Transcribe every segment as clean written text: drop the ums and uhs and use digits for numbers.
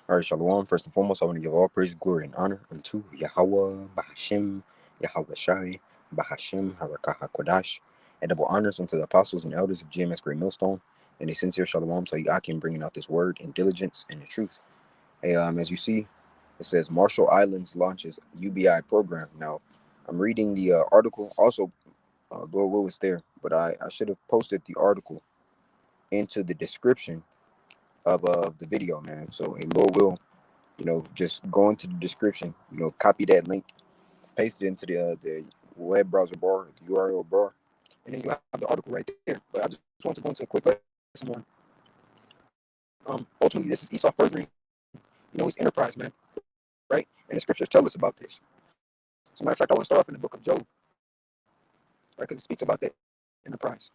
All right, Shalom. First and foremost, I want to give all praise, glory, and honor unto Yahweh, Bahashim, Yahweh Shai, Bahashim, Harakah HaKodash, and double honors unto the apostles and elders of GMS Great Millstone, and a sincere Shalom to Yakim bringing out this word in diligence and in truth. Hey, as you see, it says Marshall Islands launches UBI program. Now, I'm reading the article. Also, Lord Will is there, but I should have posted the article into the description of the video, man. So, a Lord Will, just go into the description, copy that link, paste it into the web browser bar, the URL bar, and then you have the article right there. But I just want to go into a quick lesson on, ultimately, this is Esau furthering, his enterprise, man, right? And the scriptures tell us about this. As a matter of fact, I want to start off in the book of Job, right, because it speaks about that enterprise.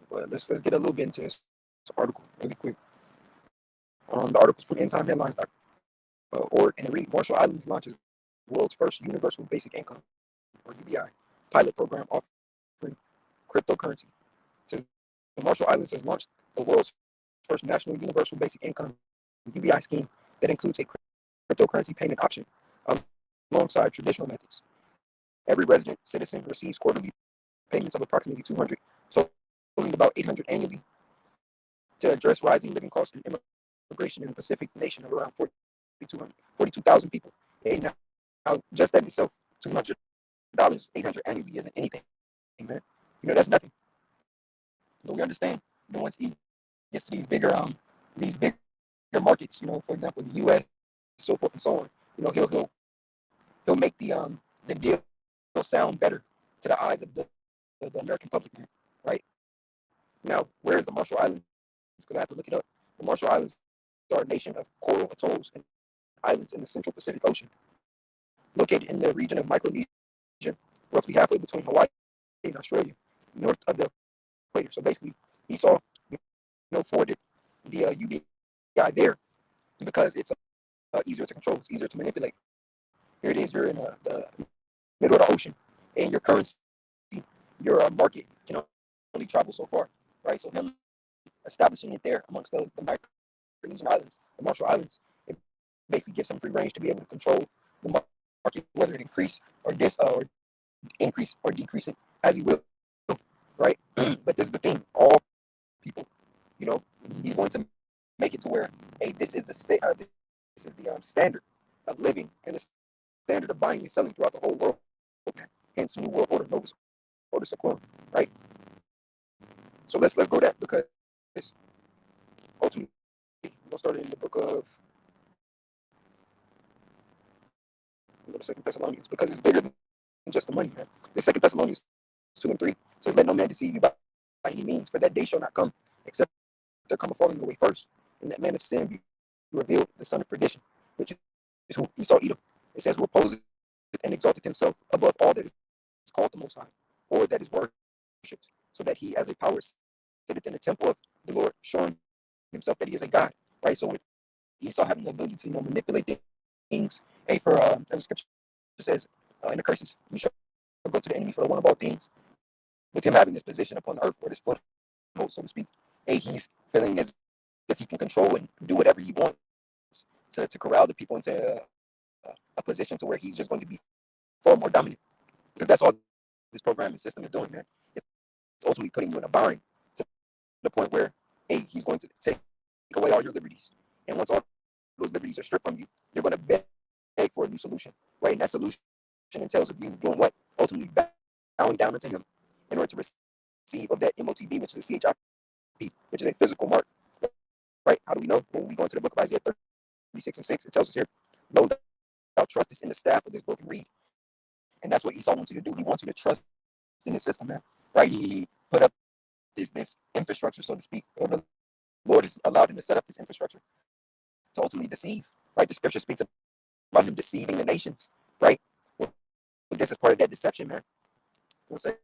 But let's get a little bit into this article really quick. The article's from endtimeheadlines.org, and it reads, Marshall Islands launches world's first universal basic income, or UBI, pilot program offering cryptocurrency. It says the Marshall Islands has launched the world's first national universal basic income UBI scheme that includes a cryptocurrency payment option alongside traditional methods. Every resident citizen receives quarterly payments of approximately 200, totaling about 800 annually, to address rising living costs and immigration in the Pacific nation of around 42,000 people. And now, just that itself, $200, 800 annually isn't anything, man. That's nothing. But we understand, once he gets to these bigger markets, for example, the U.S., so forth and so on, he'll make the deal sound better to the eyes of the American public, man, right? Now, where is the Marshall Islands? Because I have to look it up. The Marshall Islands are a nation of coral atolls and islands in the Central Pacific Ocean, located in the region of Micronesia, roughly halfway between Hawaii and Australia, north of the equator. So basically, Esau, forwarded the UBI there because it's easier to control, it's easier to manipulate. Here it is, you're in the middle of the ocean, and your currency, your market can only travel so far, right? So him establishing it there amongst the Micronesian islands, the Marshall Islands, it basically gives him free range to be able to control the market, whether it increase or increase or decrease it as he will, right? But this is the thing: all people, he's going to make it to where, hey, this is the this is the standard of living and the standard of buying and selling throughout the whole world. Hence, New World Order, Novus Order Seclorum, right? So let's go that, because ultimately we'll start in the book of Second Thessalonians, because it's bigger than just the money, man. The Second Thessalonians 2:3 says, "Let no man deceive you by any means, for that day shall not come, except there come a falling away first, and that man of sin be revealed, the son of perdition, which is who Esau Edom. It says, who opposes and exalted himself above all that is called the Most High, or that is worshipped, so that he as a power sitteth in the temple of the Lord, showing himself that he is a God." Right? So with Esau having the ability to manipulate things, hey, for as the scripture says in the curses, you shall go to the enemy for the one of all things. With him having this position upon the earth, or this foothold, so to speak, hey, he's feeling as if he can control and do whatever he wants to corral the people into a position to where he's just going to be far more dominant. Because that's all this programming system is doing, man. It's ultimately putting you in a bind to the point where, hey, he's going to take away all your liberties. And once all those liberties are stripped from you, you're going to beg for a new solution, right? And that solution entails of you doing what? Ultimately bowing down into him in order to receive of that MOTB, which is a CHIP, which is a physical mark, right? How do we know? When we go into the book of Isaiah 36:6, it tells us here, "Lo, thou trustest in the staff of this broken reed." And that's what Esau wants you to do. He wants you to trust in the system, man, right? He put up this infrastructure, so to speak, or the Lord has allowed him to set up this infrastructure to ultimately deceive, right? The scripture speaks about him deceiving the nations, right? Well, this is part of that deception, man. One second.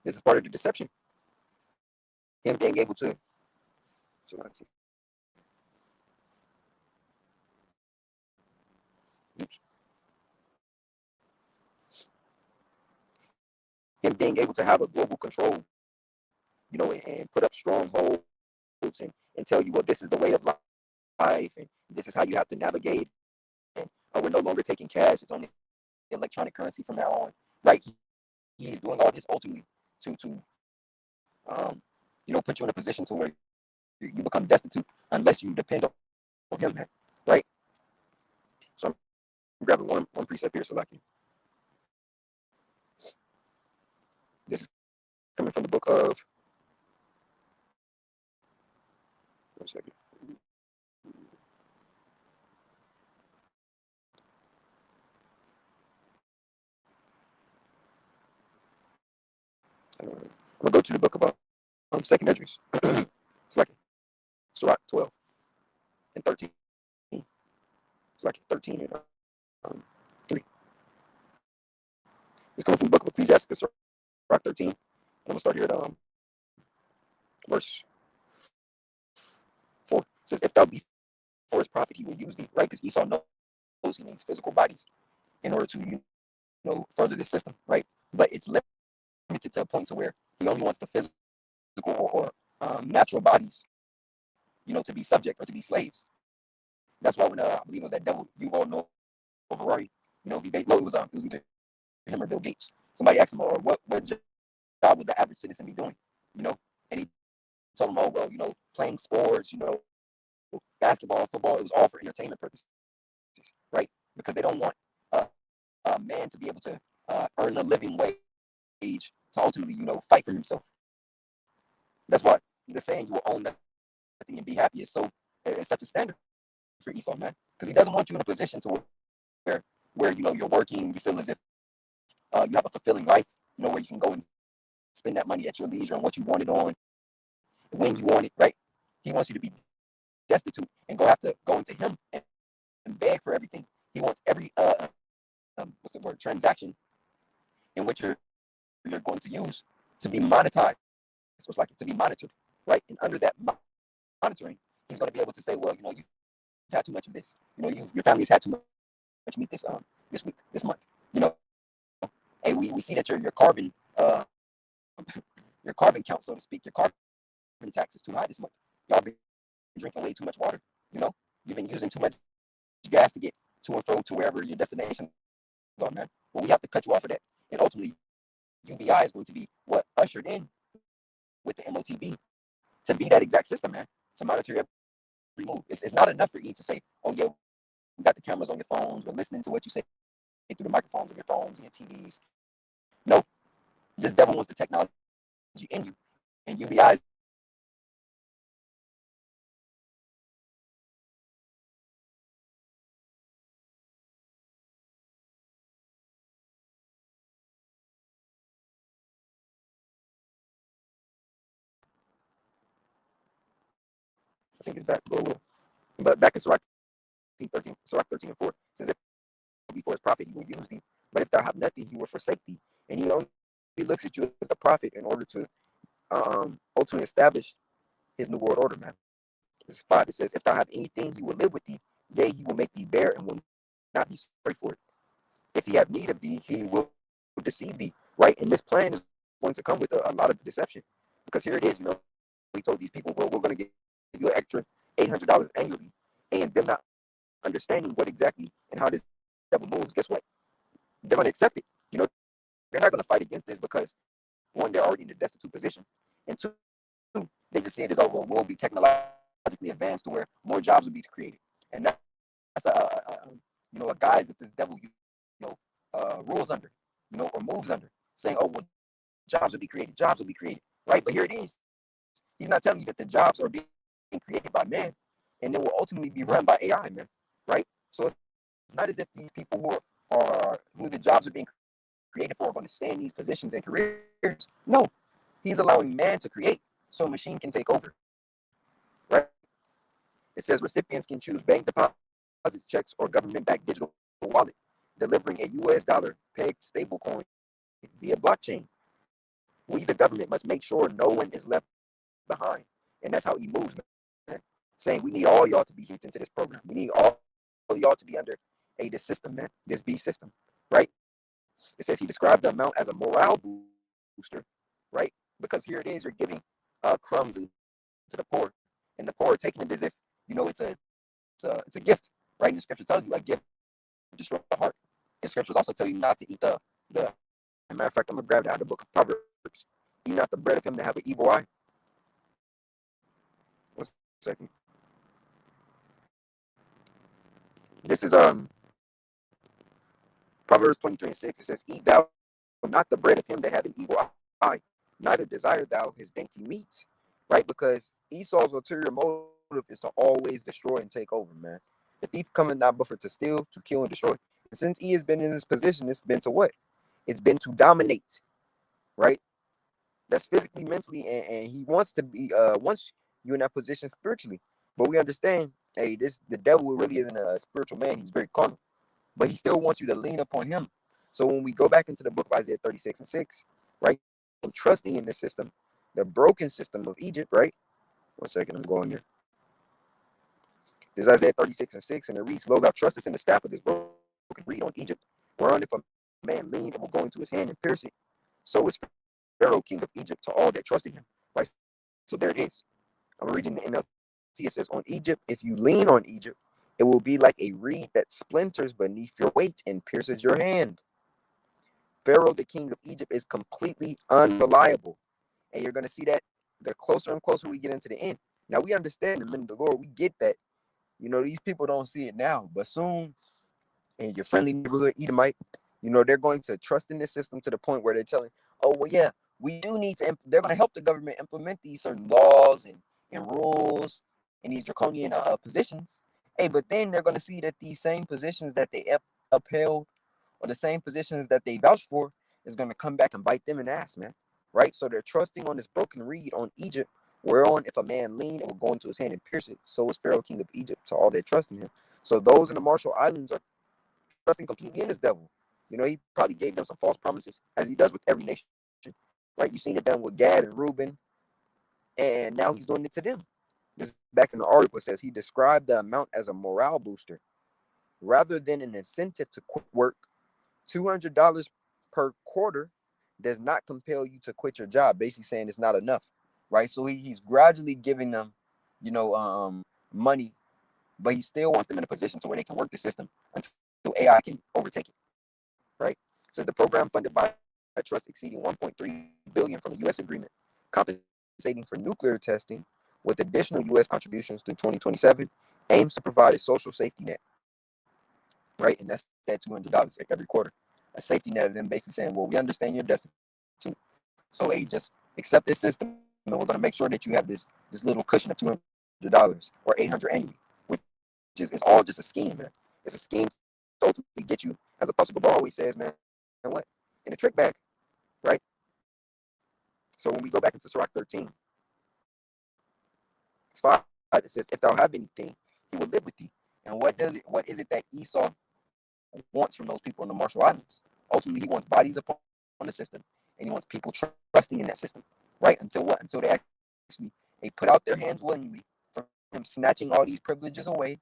This is part of the deception. Him being able to, him being able to have a global control, and put up strongholds and tell you, well, this is the way of life. life, and this is how you have to navigate. And we're no longer taking cash; it's only electronic currency from now on, right? He's doing all this ultimately to um, put you in a position to where you become destitute unless you depend on him, man, right? So I'm grabbing one precept here, Salaki. This is coming from the book of. One second. I'm gonna go to the book of second entries. It's like Sirach 12 and 13. It's like 13 and 3. It's coming from the book of Ecclesiastes, Sirach 13. And I'm gonna start here at verse 4. It says, "If thou be for his profit, he will use thee." Right? Because Esau knows he needs physical bodies in order to further this system, right? But it's limited to a point to where he only wants the physical or natural bodies, to be subject or to be slaves. That's why when I believe it was that devil, you all know Ferrari, it was either him or Bill Gates. Somebody asked him, "Or what job would the average citizen be doing?" And he told him, "Oh well, playing sports, basketball, football. It was all for entertainment purposes, right? Because they don't want a man to be able to earn a living wage to ultimately, fight for himself. That's why the saying you will own nothing and be happy is it's such a standard for Esau, man, because he doesn't want you in a position to where you're working, you feel as if you have a fulfilling life, where you can go and spend that money at your leisure on what you want it on, when you want it, right? He wants you to be destitute and have to go into him and beg for everything. He wants every what's the word, transaction in which you're going to use to be monetized. So it's like to be monitored, right? And under that monitoring, he's going to be able to say, well, you've had too much of this. Your family's had too much meat this week, this month. Hey, we see that your carbon your carbon count, so to speak, your carbon tax is too high this month. Y'all been drinking way too much water. You've been using too much gas to get to and fro to wherever your destination is on, man. Well, we have to cut you off of that. And ultimately, UBI is going to be what ushered in with the MOTB to be that exact system, man, to monitor every move. It's not enough for E to say, oh, yeah, we got the cameras on your phones. We're listening to what you say through the microphones on your phones and your TVs. No, this devil wants the technology in you. And UBI is I think it's back. But back in Sirach 13, Sirach 13 and 4, it says, if before his prophet, he will use thee. But if thou have nothing, he will forsake thee. And he looks at you as the prophet in order to ultimately establish his new world order, man. This 5, it says, if thou have anything, he will live with thee. Yea, he will make thee bear and will not be sorry for it. If he have need of thee, he will deceive thee, right? And this plan is going to come with a lot of deception. Because here it is, we told these people, well, we're going to give you an extra $800 annually. And them not understanding what exactly and how this devil moves, guess what? They're going to accept it. They're not going to fight against this because, one, they're already in a destitute position. And two, they just see it as, oh, well, we'll be technologically advanced to where more jobs will be created. And that's a guise that this devil, rules under, or moves under, saying, oh, well, jobs will be created, right? But here it is. He's not telling you that the jobs are being created by man and they will ultimately be run by AI, man, right? So it's not as if these people who the jobs are being created for are going to stay in these positions and careers. No, he's allowing man to create so a machine can take over, right? It says recipients can choose bank deposits, checks, or government-backed digital wallet, delivering a U.S. dollar pegged stablecoin via blockchain. We, the government, must make sure no one is left behind. And that's how he moves, man. Saying we need all y'all to be hooked into this program. We need all y'all to be under this system, man, this B system, right? It says he described the amount as a morale booster, right? Because here it is, you're giving crumbs to the poor, and the poor are taking it as if, it's it's a gift, right? And the scripture tells you like gift destroy the heart. And scriptures also tell you not to eat the. As a matter of fact, I'm gonna grab that out of the book of Proverbs. Eat not the bread of him that have an evil eye. 1 second. This is Proverbs 23:6. It says, "Eat thou not the bread of him that have an evil eye, neither desire thou his dainty meats." Right? Because Esau's ulterior motive is to always destroy and take over, man. The thief cometh not but for to steal, to kill, and destroy. And since he has been in this position, it's been to what? It's been to dominate, right? That's physically, mentally, and he wants to be wants you in that position spiritually. But we understand, hey, the devil really isn't a spiritual man, he's very carnal. But he still wants you to lean upon him. So when we go back into the book of Isaiah 36:6, right? And trusting in the system, the broken system of Egypt, right? 1 second, I'm going there. This is Isaiah 36:6, and it reads, "Lo, thou trustest in the staff of this broken reed on Egypt, whereon if a man lean, it will go into his hand and pierce it. So is Pharaoh, king of Egypt, to all that trust in him." Right? So there it is. I'm reading the NLT. It says, "On Egypt, if you lean on Egypt, it will be like a reed that splinters beneath your weight and pierces your hand." Pharaoh, the king of Egypt, is completely unreliable. And you're going to see that the closer and closer we get into the end. Now, we understand the men of the Lord. We get that. These people don't see it now. But soon, in your friendly neighborhood Edomite, they're going to trust in this system to the point where they're telling, oh, well, yeah, we do need to, they're going to help the government implement these certain laws and rules and these draconian positions. Hey, but then they're going to see that these same positions that they upheld or the same positions that they vouched for is going to come back and bite them in the ass, man. Right? So they're trusting on this broken reed on Egypt, whereon if a man lean, it will go into his hand and pierce it. So is Pharaoh, king of Egypt, to all that trust in him. So those in the Marshall Islands are trusting completely in this devil. He probably gave them some false promises, as he does with every nation. Right? You've seen it done with Gad and Reuben, and now he's doing it to them. This back in the article says he described the amount as a morale booster rather than an incentive to quit work. $200 per quarter does not compel you to quit your job. Basically saying it's not enough, right? So he's gradually giving them, money, but he still wants them in a position to where they can work the system until AI can overtake it, right? It says the program funded by a trust exceeding 1.3 billion from the U.S. agreement, compensating for nuclear testing with additional U.S. contributions through 2027, aims to provide a social safety net, right? And that's that $200 like every quarter. A safety net of them basically saying, well, we understand your destitute. So hey, just accept this system and we're gonna make sure that you have this little cushion of $200 or 800 annually, which is it's all just a scheme, man. It's a scheme to ultimately get you, as Apostle Gabar always says, man, and what? In a trick bag, right? So when we go back into Sirach 13, it's 5, it says, if thou have anything, he will live with thee. And what is it that Esau wants from those people in the Marshall Islands? Ultimately, he wants bodies upon the system, and he wants people trusting in that system, right? Until what? Until they actually put out their hands willingly from him snatching all these privileges away,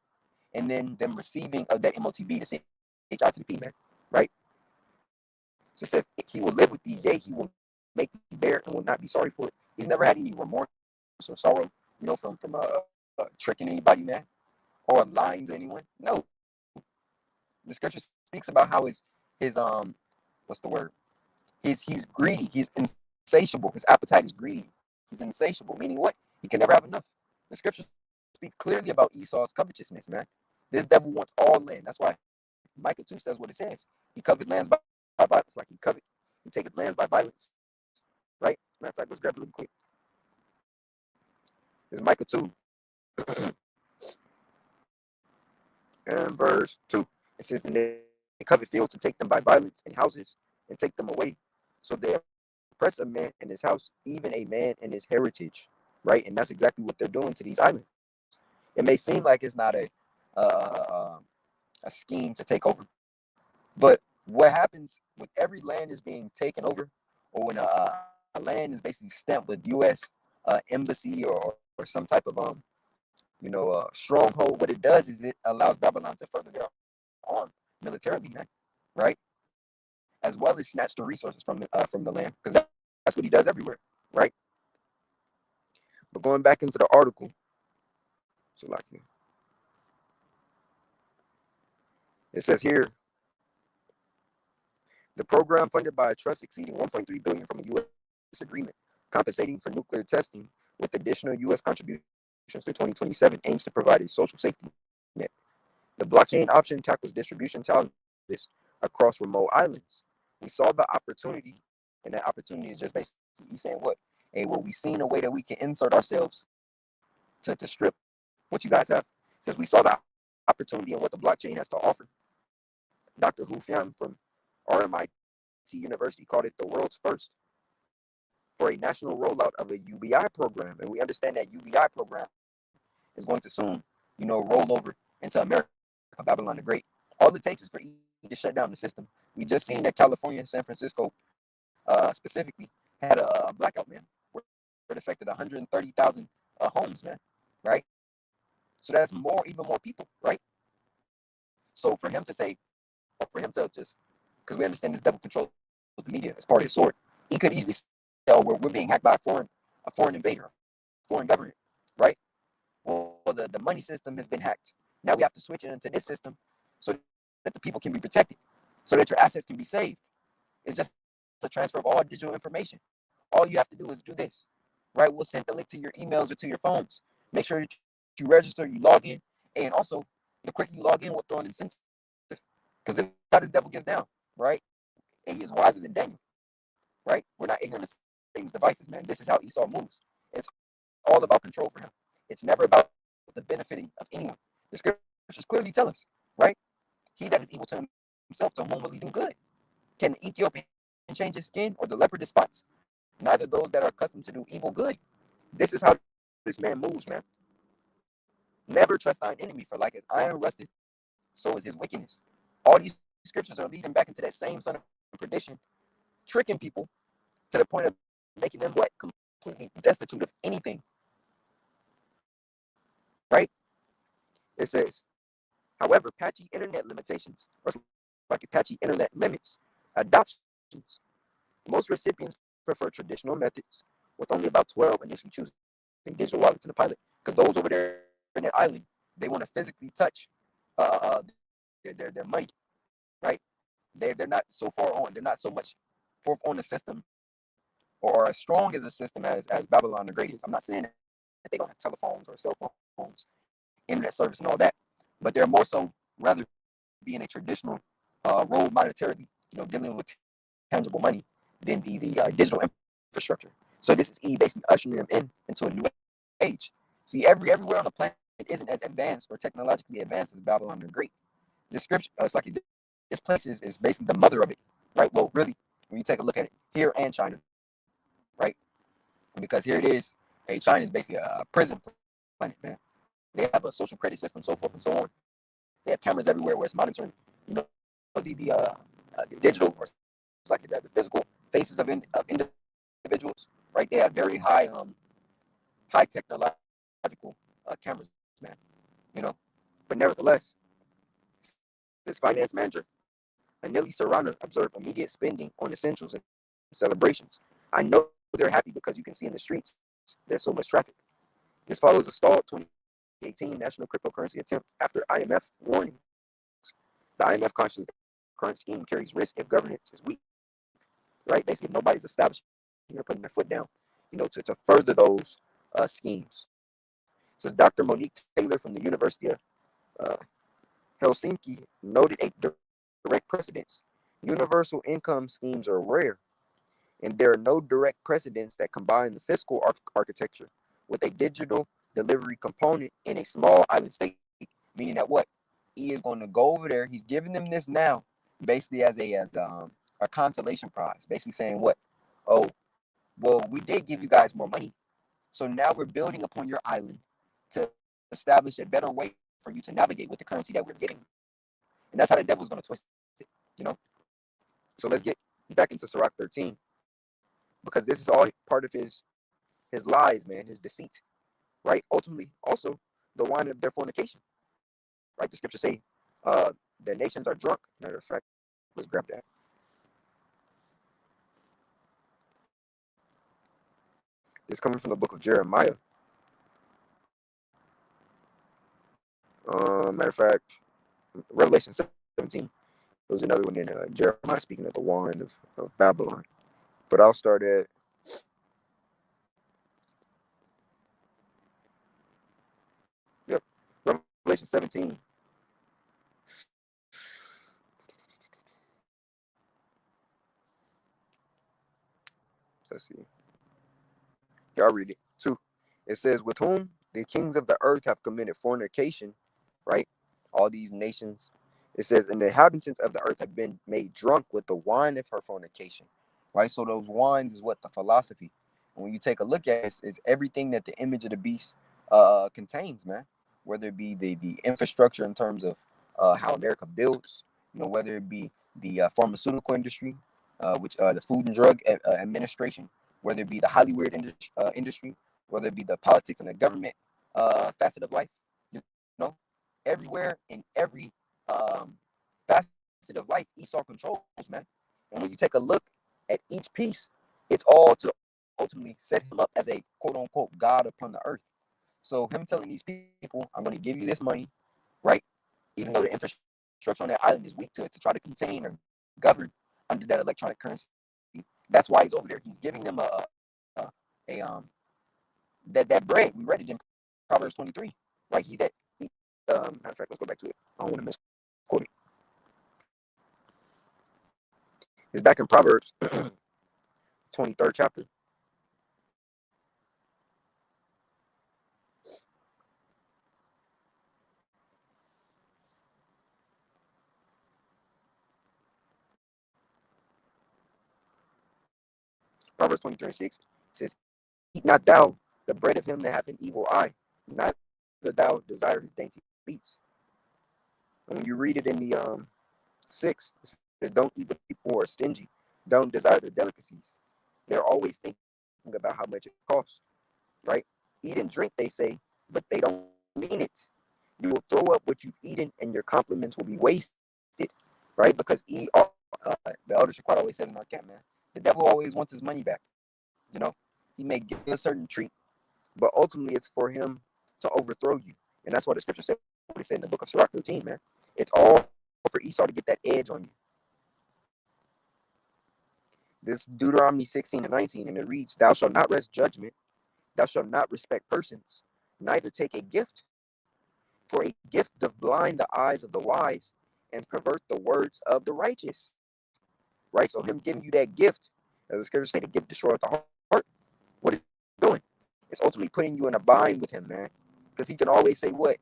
and then them receiving of that MOTB, the CHI to the P, man, right? So it says he will live with thee, yea, he will make thee bear and will not be sorry for it. He's never had any remorse or sorrow, from tricking anybody, man, or lying to anyone. No, the scripture speaks about how his what's the word? He's greedy. He's insatiable. His appetite is greedy. He's insatiable. Meaning what? He can never have enough. The scripture speaks clearly about Esau's covetousness, man. This devil wants all land. That's why Micah 2 says what it says. He coveted lands by violence, like he taketh lands by violence. Right? Matter of fact, let's grab it really quick. This is Micah 2 and verse 2. It says, and they covet fields and take them by violence, and houses and take them away. So they oppress a man in his house, even a man in his heritage. Right? And that's exactly what they're doing to these islands. It may seem like it's not a scheme to take over, but what happens when every land is being taken over, or when a land is basically stamped with U.S. Embassy or some type of stronghold? What it does is it allows Babylon to further their arm militarily, man, right? As well as snatch the resources from the land, because that's what he does everywhere, right? But going back into the article, so like It says here, the program funded by a trust exceeding 1.3 billion from a U.S. agreement compensating for nuclear testing with additional U.S. contributions through 2027 aims to provide a social safety net. The blockchain option tackles distribution challenges across remote islands. We saw the opportunity, and that opportunity is just basically saying what? Hey, well, we've seen a way that we can insert ourselves to strip what you guys have. Since we saw the opportunity and what the blockchain has to offer. Dr. Hu Fian from RMIT University called it the world's first for a national rollout of a UBI program. And we understand that UBI program is going to soon, roll over into America, Babylon the Great. All it takes is for E to shut down the system. We just seen that California and San Francisco specifically had a blackout, man, where it affected 130,000 homes, man, right? So that's even more people, right? So for him to say, or for him to just, because we understand this devil controls the media as part of his sword, he could easily say, oh, we're being hacked by a foreign invader, a foreign government, right? Well, the money system has been hacked. Now we have to switch it into this system so that the people can be protected, so that your assets can be saved. It's just a transfer of all digital information. All you have to do is do this, right? We'll send the link to your emails or to your phones. Make sure you register, you log in, and also the quicker you log in, we'll throw an incentive because this is how this devil gets down, right? And he is wiser than Daniel, right? We're not ignorant of Satan's devices, man. This is how Esau moves. It's all about control for him. It's never about the benefiting of anyone. The scriptures clearly tell us, right? He that is evil to himself, to whom will he do good? Can the Ethiopian change his skin or the leopard his spots? Neither those that are accustomed to do evil good. This is how this man moves, man. Never trust thine enemy, for like as iron rusted, so is his wickedness. All these scriptures are leading back into that same son of perdition, tricking people to the point of making them what? Completely destitute of anything, right? It says, however, patchy internet limitations, or like patchy internet limits, adoptions. Most recipients prefer traditional methods, with only about 12 initially choosing digital wallets in the pilot, because those over there in that island, they want to physically touch uh, their money, right? They're not so far on. They're not so much forth on the system or as strong as a system as Babylon the Great is. I'm not saying that they don't have telephones or cell phones, internet service, and all that, but they're more so rather being a traditional role monetarily, dealing with tangible money than the digital infrastructure. So this is basically ushering them into a new age. See, everywhere on the planet isn't as advanced or technologically advanced as Babylon the Great. This scripture, it's like this place is basically the mother of it, right? Well, really, when you take a look at it, here and China, right? Because here it is, hey, China is basically a prison planet, man. They have a social credit system, so forth and so on. They have cameras everywhere where it's monitoring, you know, the digital or it's like the physical faces of individuals, right? They have very high technological cameras, man. You know, but nevertheless, this finance manager, Anili Serrana, observed immediate spending on essentials and celebrations. I know they're happy because you can see in the streets there's so much traffic. This follows a stalled 2018 national cryptocurrency attempt after IMF warnings. The IMF cautions the current scheme carries risk if governance is weak, right? Basically, if nobody's establishing or putting their foot down, to further those schemes. So Dr. Monique Taylor from the University of uh, Helsinki noted a direct precedence. Universal income schemes are rare, and there are no direct precedents that combine the fiscal architecture with a digital delivery component in a small island state. Meaning that what? He is going to go over there. He's giving them this now, basically as a consolation prize. Basically saying what? Oh, well, we did give you guys more money, so now we're building upon your island to establish a better way for you to navigate with the currency that we're getting. And that's how the devil's going to twist it, you know? So let's get back into Sirach 13, because this is all part of his lies, man, his deceit, right? Ultimately, also, the wine of their fornication, right? The scriptures say the nations are drunk. Matter of fact, let's grab that. This is coming from the book of Jeremiah. Matter of fact, Revelation 17. There was another one in Jeremiah speaking of the wine of Babylon. But I'll start at yep, Revelation 17. Let's see. Yeah, I'll read it too. It says, with whom the kings of the earth have committed fornication, right? All these nations. It says, and the inhabitants of the earth have been made drunk with the wine of her fornication, right? So those wines is what the philosophy. And when you take a look at it, it's everything that the image of the beast contains, man. Whether it be the infrastructure in terms of how America builds, whether it be the pharmaceutical industry, which the Food and Drug Administration, whether it be the Hollywood industry, whether it be the politics and the government facet of life, you know, everywhere in every facet of life, Esau controls, man. And when you take a look at each piece, it's all to ultimately set him up as a quote unquote God upon the earth. So him telling these people, I'm going to give you this money, right? Even though the infrastructure on that island is weak to try to contain or govern under that electronic currency. That's why he's over there. He's giving them a that bread. We read it in Proverbs 23, right? Matter of fact, let's go back to it. I don't want to misquote it. It's back in Proverbs 23rd chapter. Proverbs 23:6 says, eat not thou the bread of him that hath an evil eye, neither thou desire his dainty meats. And when you read it in the 6, it says, don't eat with people who are stingy, don't desire their delicacies. They're always thinking about how much it costs, right? Eat and drink, they say, but they don't mean it. You will throw up what you've eaten, and your compliments will be wasted, right? Because the elder Shaquat always said in our camp, man, the devil always wants his money back. You know, he may give a certain treat, but ultimately it's for him to overthrow you. And that's what the scripture said, what it said in the book of Sirach 13, man. It's all for Esau to get that edge on you. This Deuteronomy 16 and 19, and it reads, thou shalt not rest judgment, thou shalt not respect persons, neither take a gift, for a gift doth blind the eyes of the wise and pervert the words of the righteous. Right? So him giving you that gift, as the scripture say, the gift destroyeth the heart. What is he doing? It's ultimately putting you in a bind with him, man. Because he can always say, what?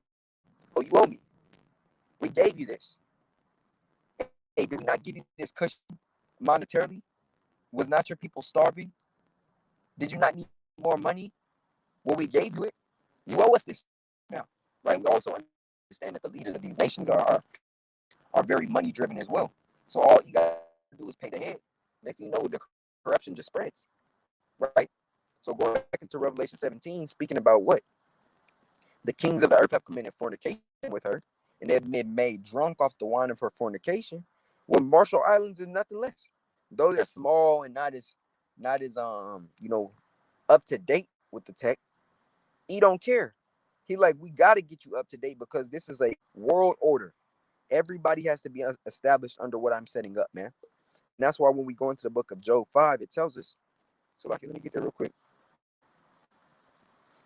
Oh, you owe me. We gave you this. Hey, did we not give you this cushion monetarily? Was not your people starving? Did you not need more money? Well, we gave you it. You owe us this now. Right? We also understand that the leaders of these nations are very money driven as well. So all you gotta do is pay the head. Next thing you know, the corruption just spreads. Right? So going back into Revelation 17, speaking about what? The kings of the earth have committed fornication with her, and they've been made drunk off the wine of her fornication. Well, Marshall Islands is nothing less. Though they're small and not as up to date with the tech, he don't care. He like, we gotta get you up to date because this is a world order. Everybody has to be established under what I'm setting up, man. And that's why when we go into the book of Job 5, it tells us. So like, let me get there real quick.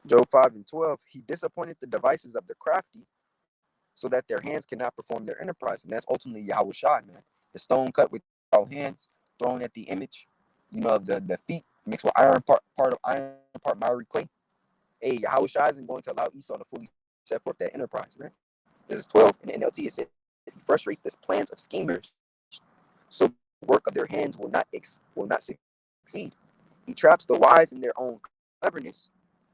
Job 5 and 12, he disappointed the devices of the crafty so that their hands cannot perform their enterprise. And that's ultimately Yahweh Shai, man. The stone cut with our hands, thrown at the image, of the feet mixed with iron, part of iron, part miry clay. Hey, Yahweh Shai isn't going to allow Esau to fully set forth that enterprise, man. This is 12 in the NLT. It says, he frustrates the plans of schemers, so the work of their hands will not succeed. He traps the wise in their own cleverness,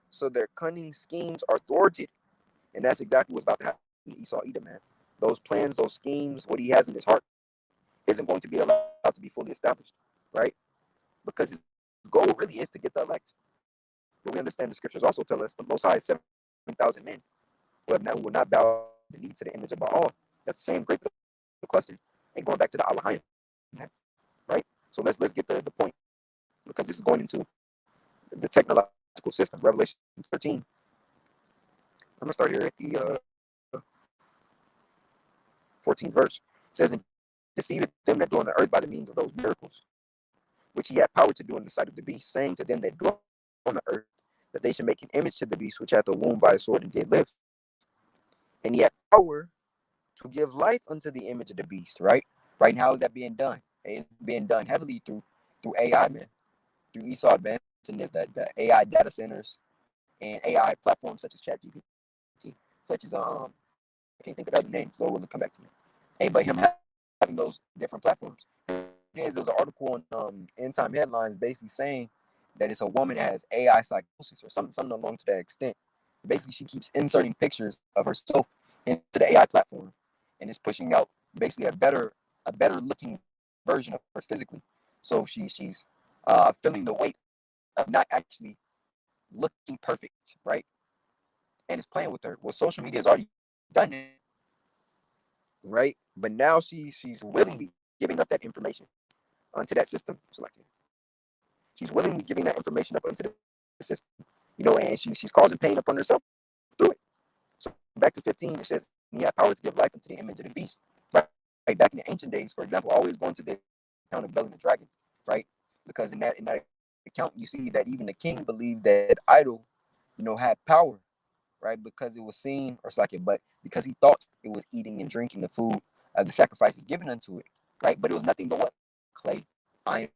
so their cunning schemes are thwarted. And that's exactly what's about to happen to Esau Edom, man. Those plans, those schemes, what he has in his heart isn't going to be allowed to be fully established, right? Because his goal really is to get the elect. But we understand the scriptures also tell us the Most High is 7,000 men who will not bow the knee to the image of Baal. That's the same great cluster. And going back to the Alahayim, right? So let's get the point, because this is going into the technological system. Revelation 13. I'm gonna start here at the 14th verse. It says, and deceived them that dwell on the earth by the means of those miracles, which he had power to do in the sight of the beast, saying to them that dwell on the earth, that they should make an image to the beast, which hath a wound by a sword and did live. And he had power to give life unto the image of the beast, right? Right now, how is that being done? It's being done heavily through AI, man, through Esau advancing the AI data centers and AI platforms such as ChatGPT, such as I can't think of other names. Lord will come back to me. Hey, but him having those different platforms. There was an article on End Time Headlines basically saying that it's a woman that has AI psychosis or something along to that extent. Basically, she keeps inserting pictures of herself into the AI platform, and it's pushing out basically a better looking version of her physically. So she's feeling the weight of not actually looking perfect, right? And it's playing with her. Well, social media has already done it, right? But now she's willingly giving up that information onto that system. So like she's willingly giving that information up onto the system, and she's causing pain upon herself through it. So back to 15, it says he had power to give life into the image of the beast. Right back in the ancient days, for example, always going to the account of Bel and the dragon, right? Because in that account, you see that even the king believed that idol, had power, right? Because it was seen, or it's like it, but because he thought it was eating and drinking the food of the sacrifices given unto it, right? But it was nothing but what? Clay, iron.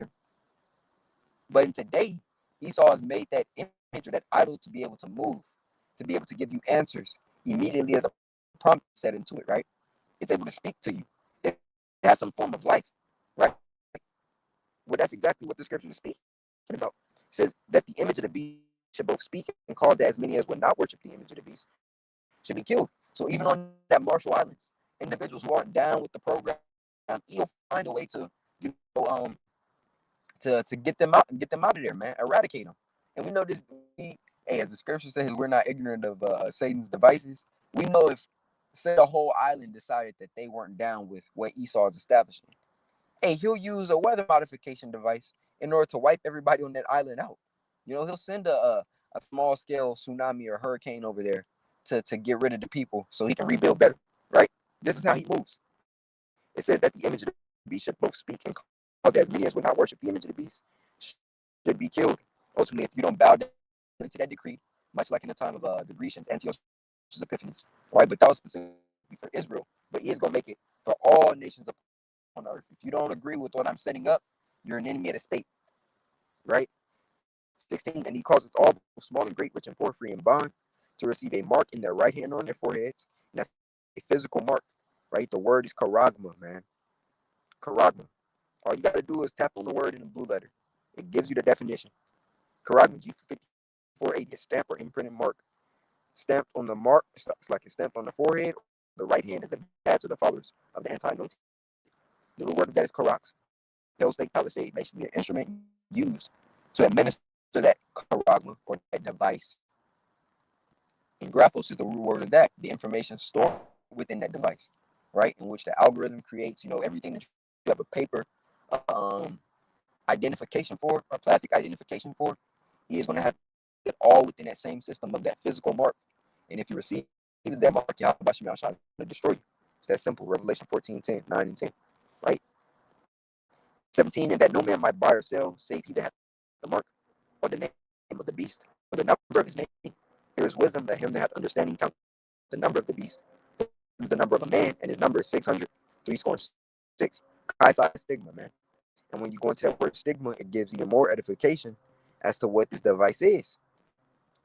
But in today, Esau has made that image or that idol to be able to move, to be able to give you answers immediately as a prompt set into it, right? It's able to speak to you. It has some form of life, right? Well, that's exactly what the scripture is speaking about. It says that the image of the beast should both speak and call that as many as would not worship the image of the beast should be killed. So even on that Marshall Islands, individuals who aren't down with the program, he'll find a way to, you know, to get them out of there, man. Eradicate them. And we know this. Hey, as the scripture says, we're not ignorant of Satan's devices. We know if, say, the whole island decided that they weren't down with what Esau is establishing, hey, he'll use a weather modification device in order to wipe everybody on that island out. He'll send a small scale tsunami or hurricane over there to get rid of the people so he can rebuild better, right? This is how he moves. It says that the image of the beast should both speak and call that as many as will not worship the image of the beast should be killed. Ultimately, if you don't bow down to that decree, much like in the time of the Grecians, Antiochus Epiphanes, right? But that was specifically for Israel. But he is going to make it for all nations on earth. If you don't agree with what I'm setting up, you're an enemy of the state, right? 16, and he causes all, small and great, rich and poor, free and bond, to receive a mark in their right hand or on their foreheads. And that's a physical mark, right? The word is charagma, man. Charagma. All you got to do is tap on the word in the blue letter. It gives you the definition. Charagma, G5480, a stamp or imprinted mark. Stamped on the mark, it's like it's stamped on the forehead. The right hand is the badge of the followers of the anti-note. The word of that is karax. Hill State Palisade, basically an instrument used to administer that charagma or that device. And graphos is the root word of that, the information stored within that device, right? In which the algorithm creates, everything that you have a paper um, identification for, or plastic identification for, he is going to have it all within that same system of that physical mark. And if you receive that mark, Yahweh Shai is going to destroy you. It's that simple. Revelation 14:10, 9 and 10, right? 17, and that no man might buy or sell, save he that hath the mark, or the name of the beast, or the number of his name. Here is wisdom, that him that hath understanding count the number of the beast, is the number of a man, and his number is 600, 6. Chi stigma, man. And when you go into that word stigma, it gives even more edification as to what this device is.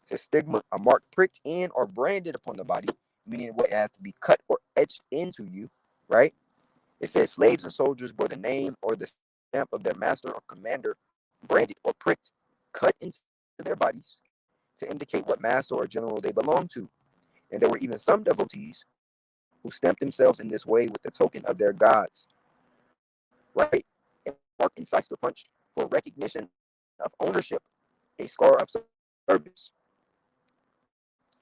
It's a stigma, a mark pricked in or branded upon the body, meaning what it has to be cut or etched into you, right? It says slaves and soldiers bore the name or the stamp of their master or commander, branded or pricked, cut into their bodies to indicate what master or general they belong to. And there were even some devotees who stamped themselves in this way with the token of their gods, right? And mark incised or punched for recognition of ownership, a scar of service,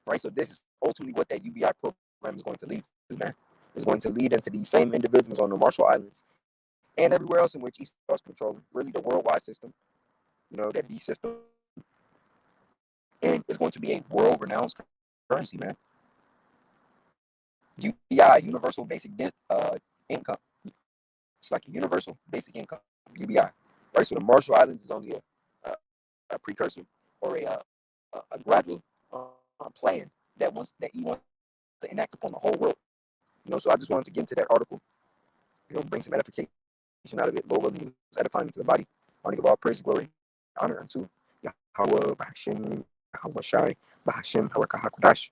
right? So this is ultimately what that UBI program is going to lead to, man. It's going to lead into these same individuals on the Marshall Islands and everywhere else in which Esau is controlling, really the worldwide system, that beast system. And it's going to be a world-renowned currency, man. UBI, Universal Basic Income, It's like a universal basic income, UBI. Right, so the Marshall Islands is only a precursor or a gradual plan that he wants to enact upon the whole world. So I just wanted to get into that article, bring some edification out of it. Lord willing, it's edifying to the body. I want to give all praise, glory, honor unto Yahweh, Bahashim, Yahweh Shai, Bahashim, Harakah HaKodash.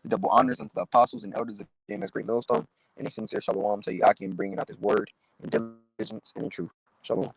Double honors unto the apostles and elders of JMS Great Millstone, and a sincere shalom to Yakim, bringing out this word in diligence and in truth. Shalom.